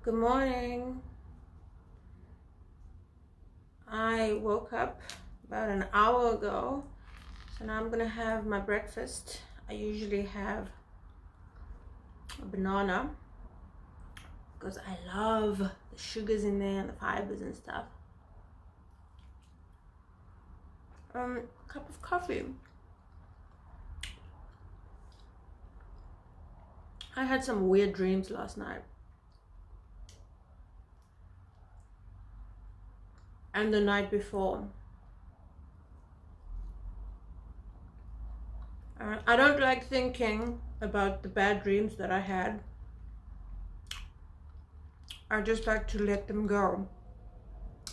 Good morning. I woke up about an hour ago, so now I'm gonna have my breakfast. I usually have a banana because I love the sugars in there and the fibers and stuff. A cup of coffee. I had some weird dreams last night. And the night before. I don't like thinking about the bad dreams that I had. I just like to let them go.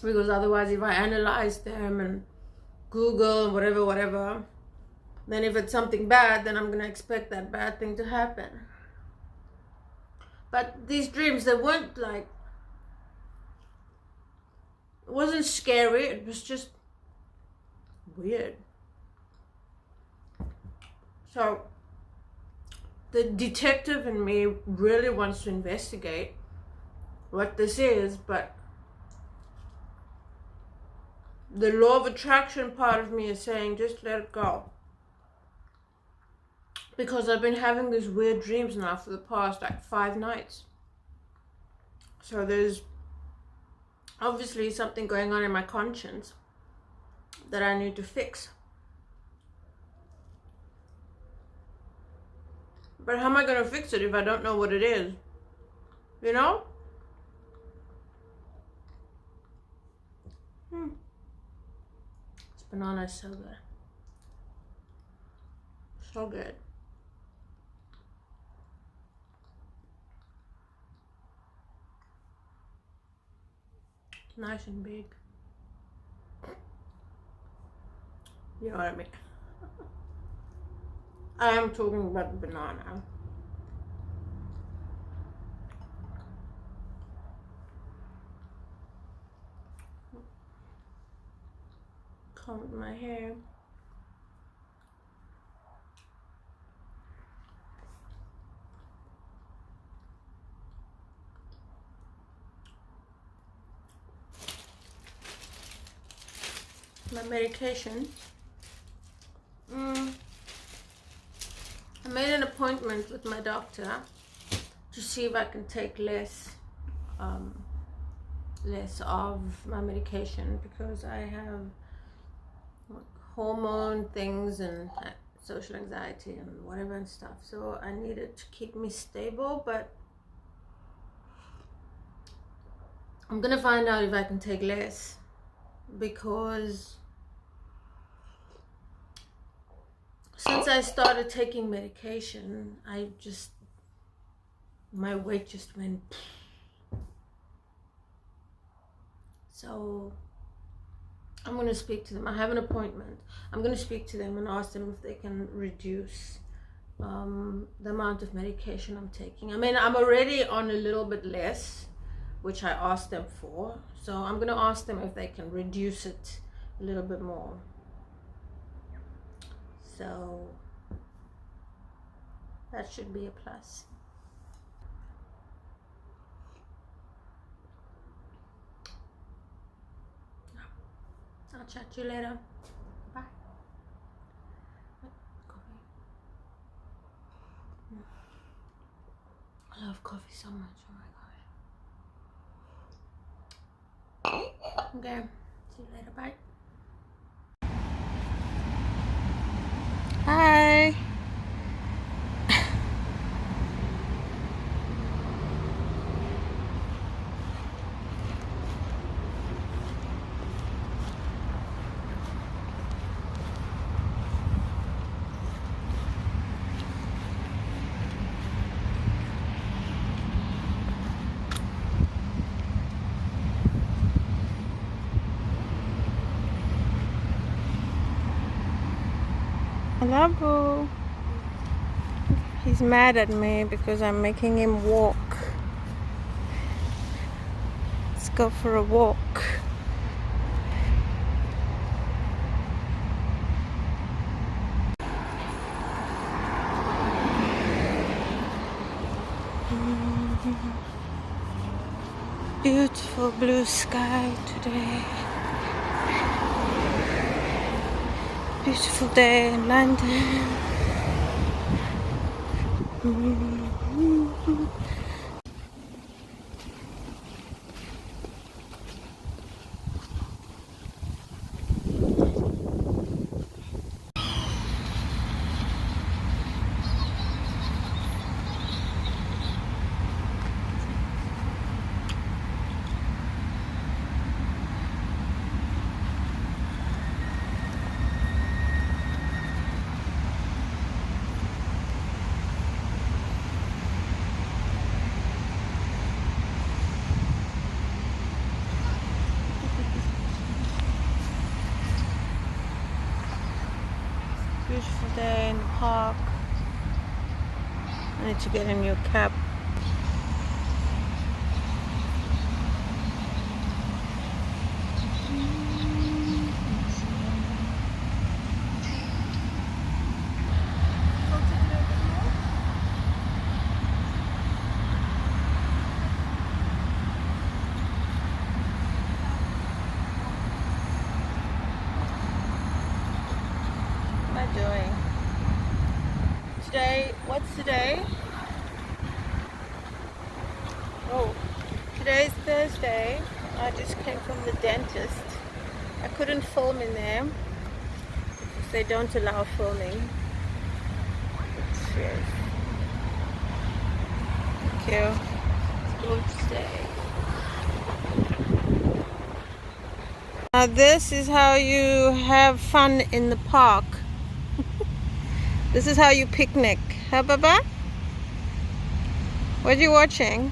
Because otherwise, if I analyze them and Google and whatever, then if it's something bad, then I'm gonna expect that bad thing to happen. But these dreams, they weren't like, it wasn't scary, it was just weird. So the detective in me really wants to investigate what this is, but the law of attraction part of me is saying just let it go. Because I've been having these weird dreams now for the past like 5 nights. So there's obviously something going on in my conscience that I need to fix. But how am I going to fix it if I don't know what it is? You know? This banana is so good. So good. Nice and big. You know what I mean? I am talking about the banana. Comb my hair. My medication. I made an appointment with my doctor to see if I can take less of my medication because I have hormone things and social anxiety and whatever and stuff. So I need it to keep me stable, but I'm gonna find out if I can take less because since I started taking medication, my weight just went. So I'm going to speak to them. I have an appointment. I'm going to speak to them and ask them if they can reduce the amount of medication I'm taking. I mean, I'm already on a little bit less, which I asked them for. So I'm going to ask them if they can reduce it a little bit more. So that should be a plus. I'll chat to you later. Bye. Coffee. I love coffee so much. Oh my gosh. Okay. See you later. Bye. Hi. Hello. He's mad at me because I'm making him walk. Let's go for a walk. Beautiful blue sky today. Beautiful day in London. Beautiful day in the park. I need to get a new cap. What am I doing? Today, what's today? Oh, today's Thursday. I just came from the dentist. I couldn't film in there because they don't allow filming. Cheers. Thank you. It's gorgeous day. Now this is how you have fun in the park. This is how you picnic. Huh, Baba? What are you watching?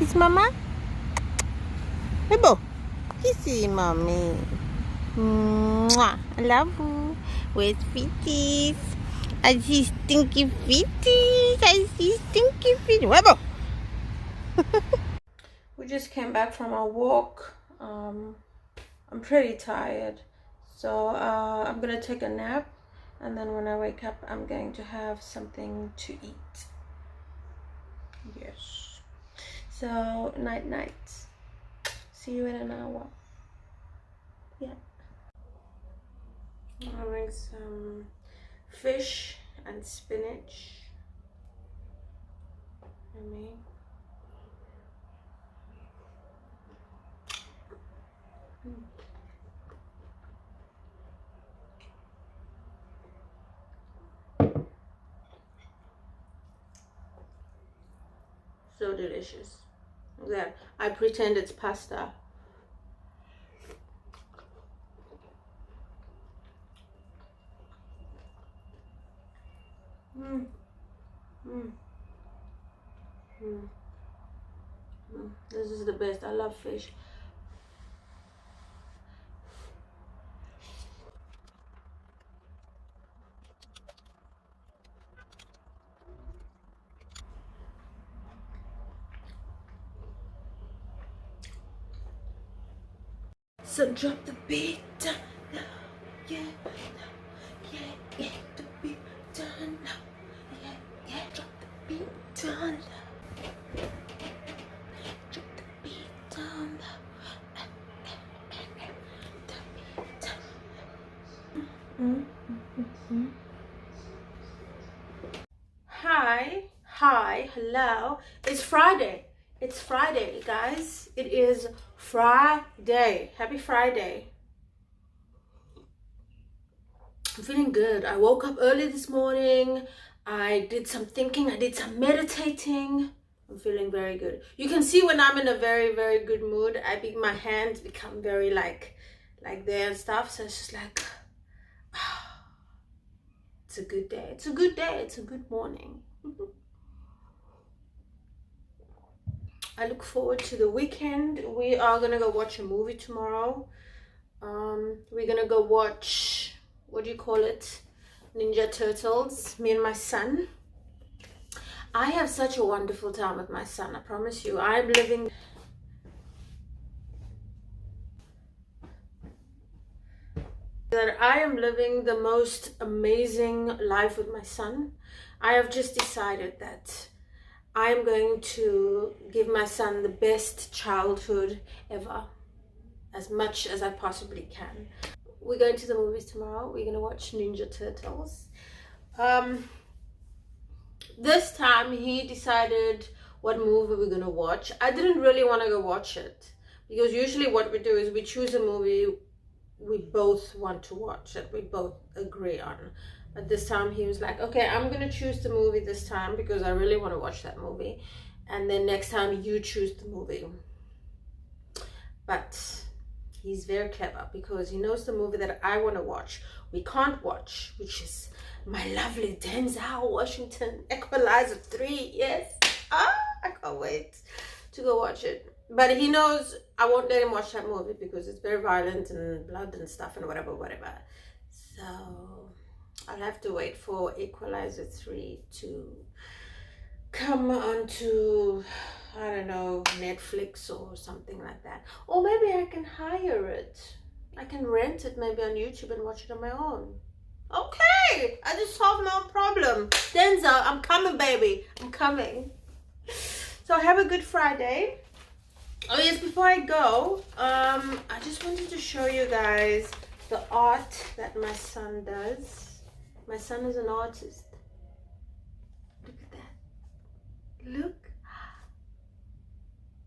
Kiss Mama? Bebo, kissy Mommy. Mwah. I love you. Where's feeties? I see stinky feeties. I see stinky feeties. Bebo! We just came back from our walk. I'm pretty tired. So I'm gonna take a nap, and then when I wake up I'm going to have something to eat. Yes. So night night. See you in an hour. Yeah. I'm having some fish and spinach. Yummy. So delicious. That I pretend it's pasta. This is the best. I love fish. So drop the beat down low, yeah, yeah, yeah, the beat down low, yeah, yeah, drop the beat down low, drop the beat down low, the beat down. Hi, hello. It's Friday. It's Friday, guys. It is Friday. Happy Friday. I'm feeling good. I woke up early this morning. I did some thinking. I did some meditating. I'm feeling very good. You can see when I'm in a very, very good mood, my hands become very like there and stuff. So it's just like, it's a good day. It's a good day. It's a good morning. I look forward to the weekend. We are gonna go watch a movie tomorrow. We're gonna go watch, what do you call it? Ninja Turtles, me and my son. I have such a wonderful time with my son, I promise you. I am living the most amazing life with my son. I have just decided that I'm going to give my son the best childhood ever, as much as I possibly can. We're going to the movies tomorrow. We're going to watch Ninja Turtles. This time he decided what movie we're going to watch. I didn't really want to go watch it, because usually what we do is we choose a movie we both want to watch, that we both agree on. But this time he was like, okay, I'm going to choose the movie this time because I really want to watch that movie. And then next time you choose the movie. But he's very clever because he knows the movie that I want to watch, we can't watch, which is my lovely Denzel Washington Equalizer 3. Yes. I can't wait to go watch it. But he knows I won't let him watch that movie because it's very violent and blood and stuff and whatever. So I'll have to wait for Equalizer 3 to come onto, I don't know, Netflix or something like that. Or maybe I can hire it. I can rent it maybe on YouTube and watch it on my own. Okay, I just solved my own problem. Denzel, I'm coming, baby. I'm coming. So have a good Friday. Oh yes, before I go, I just wanted to show you guys the art that my son does. My son is an artist. Look at that.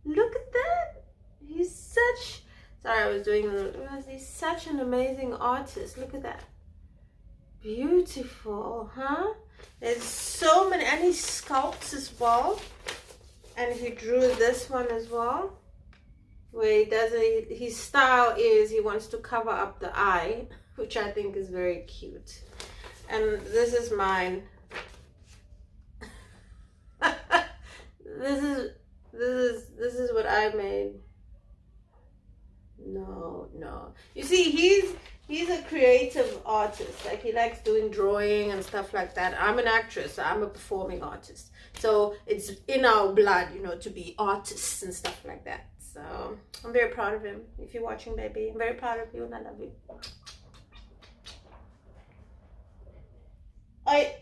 Look at that. He's such, sorry, I was doing, he's such an amazing artist. Look at that. Beautiful, huh? There's so many, and he sculpts as well. And he drew this one as well, where he does it, his style is he wants to cover up the eye, which I think is very cute. And this is mine. This is what I made. No. You see, he's a creative artist. Like, he likes doing drawing and stuff like that. I'm an actress. So I'm a performing artist. So it's in our blood, you know, to be artists and stuff like that. So I'm very proud of him. If you're watching, baby, I'm very proud of you and I love you.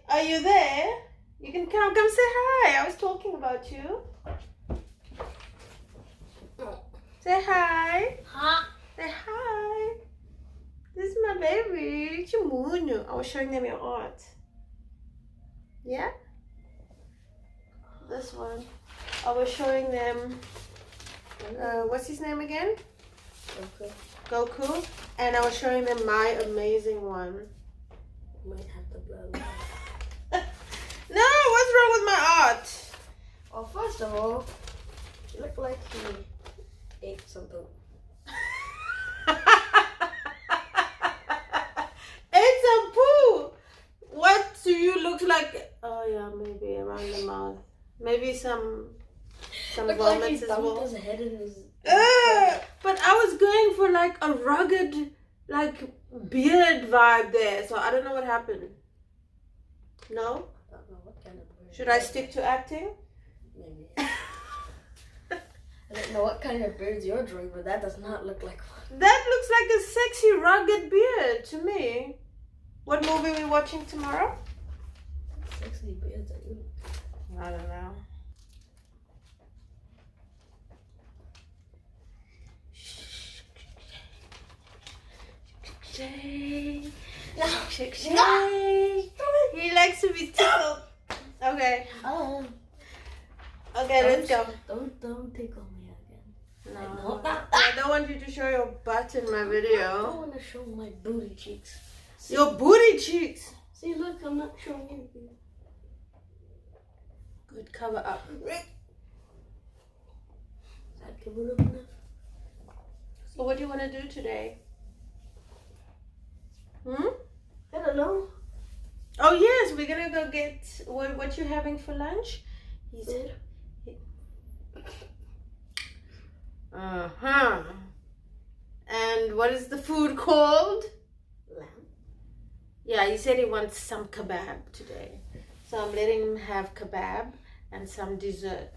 Are you there? You can come say hi. I was talking about you. Say hi. Huh? Say hi. This is my baby. I was showing them your art. Yeah? This one. I was showing them, what's his name again? Goku. And I was showing them my amazing one. Might have to blow. No, what's wrong with my art? Well, first of all, you look like you ate something. It's a poo. What do you look like? Oh yeah, maybe around the mouth. Maybe some Looked vomit like he as dumped well. his head in his But I was going for like a rugged, like beard vibe there. So I don't know what happened. No? I don't know what kind of bird. Should I stick to acting? Maybe. I don't know what kind of birds you're drawing, but that does not look like one. That looks like a sexy rugged beard to me. What movie are we watching tomorrow? Sexy beards are you. I don't know. Shay. No. He likes to be tickled. Okay. Okay, let's go. Don't tickle me again. No. No. I don't want you to show your butt in my I video. want to show my booty cheeks. See, Your booty cheeks. see, look, I'm not showing anything. Good, cover up. Is that covered up enough? So what do you want to do today? I don't know. Oh yes, we're gonna go get what you having for lunch? He said. And what is the food called? Lamb. Yeah, he said he wants some kebab today. So I'm letting him have kebab and some dessert.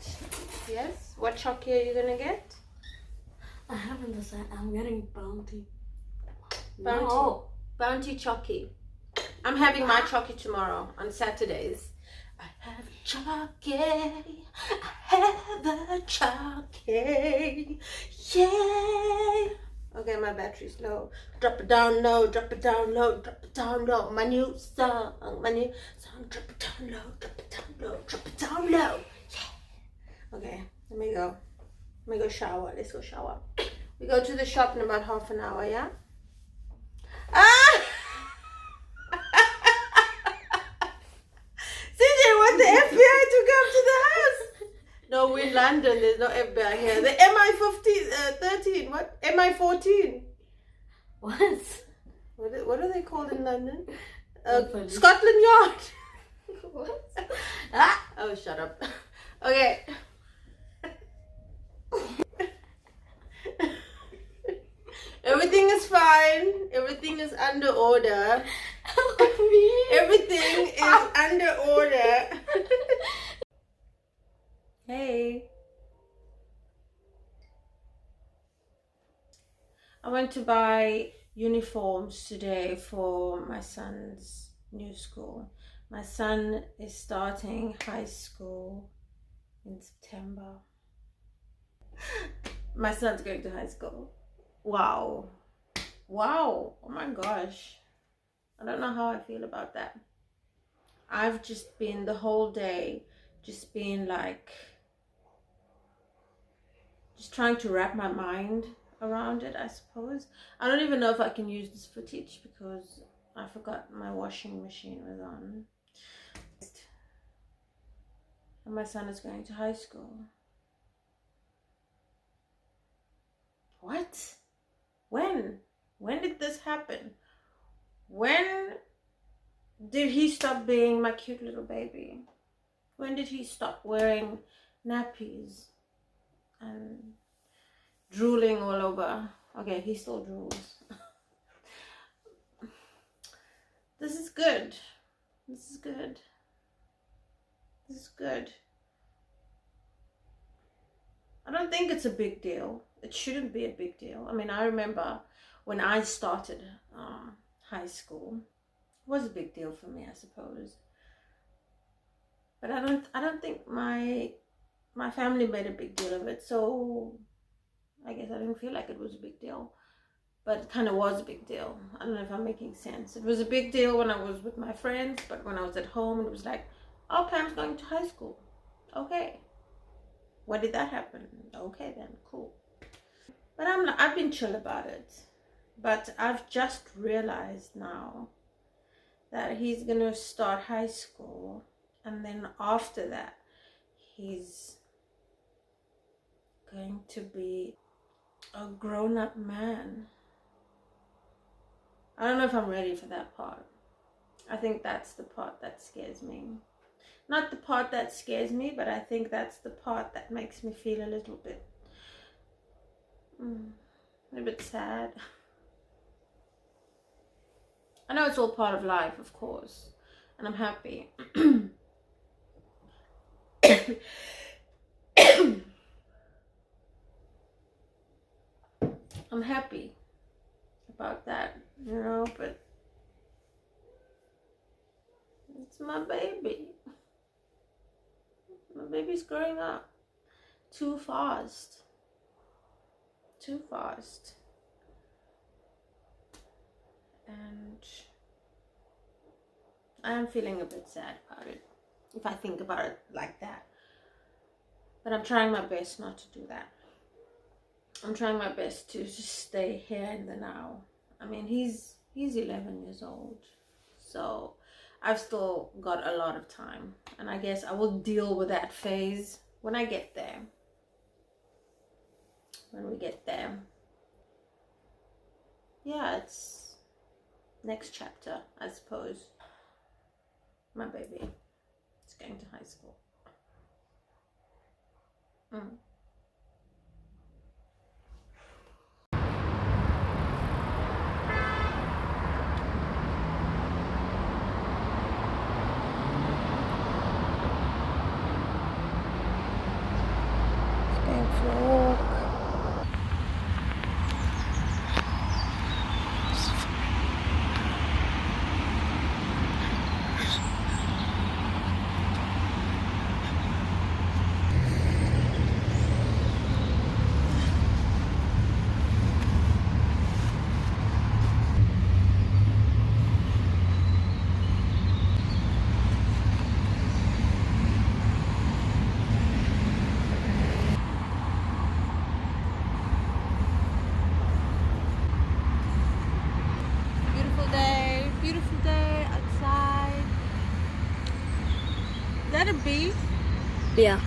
Yes? What chocolate are you gonna get? I haven't decided. I'm getting bounty. Bounty. No. Bounty chocolate. I'm having my chocolate tomorrow on Saturdays. I have a jockey. I have a jockey. Yay. Okay, my battery's low. Drop it down low, drop it down low, drop it down low. My new song, drop it down low, drop it down low, drop it down low. Yeah. Okay, let me go shower. Let's go shower. We go to the shop in about half an hour, yeah? Ah! CJ want the FBI to come to the house. No, we're in London. There's no FBI here. The MI-13. What? MI-14. What are they called in London? Scotland Yard. What? Ah! Oh, shut up. Okay. Everything is fine. Everything is under order. Everything is under order. Hey. I went to buy uniforms today for my son's new school. My son is starting high school in September. My son's going to high school. Wow. Oh my gosh. I don't know how I feel about that. I've just been the whole day just trying to wrap my mind around it, I suppose. I don't even know if I can use this footage because I forgot my washing machine was on. And my son is going to high school. What? When? When did this happen? When did he stop being my cute little baby? When did he stop wearing nappies and drooling all over? Okay, he still drools. This is good. This is good. This is good. I don't think it's a big deal. It shouldn't be a big deal. I mean, I remember when I started high school, it was a big deal for me, I suppose. But I don't think my family made a big deal of it, so I guess I didn't feel like it was a big deal. But it kind of was a big deal. I don't know if I'm making sense. It was a big deal when I was with my friends, but when I was at home, it was like, oh, Pam's going to high school. Okay. When did that happen? Okay then, cool. But I've been chill about it. But I've just realized now that he's gonna start high school, and then after that he's going to be a grown-up man. I don't know if I'm ready for that part. I think that's the part that scares me. Not the part that scares me, but I think that's the part that makes me feel a little bit sad. I know it's all part of life, of course, and I'm happy. I'm happy about that, you know, but it's my baby. My baby's growing up too fast. Too fast. And I am feeling a bit sad about it, if I think about it like that. But I'm trying my best not to do that. I'm trying my best to just stay here in the now. I mean, he's 11 years old, so I've still got a lot of time, and I guess I will deal with that phase when I get there. When we get there. Yeah, it's next chapter, I suppose. My baby is going to high school. It's going for a walk. that a bee? Yeah.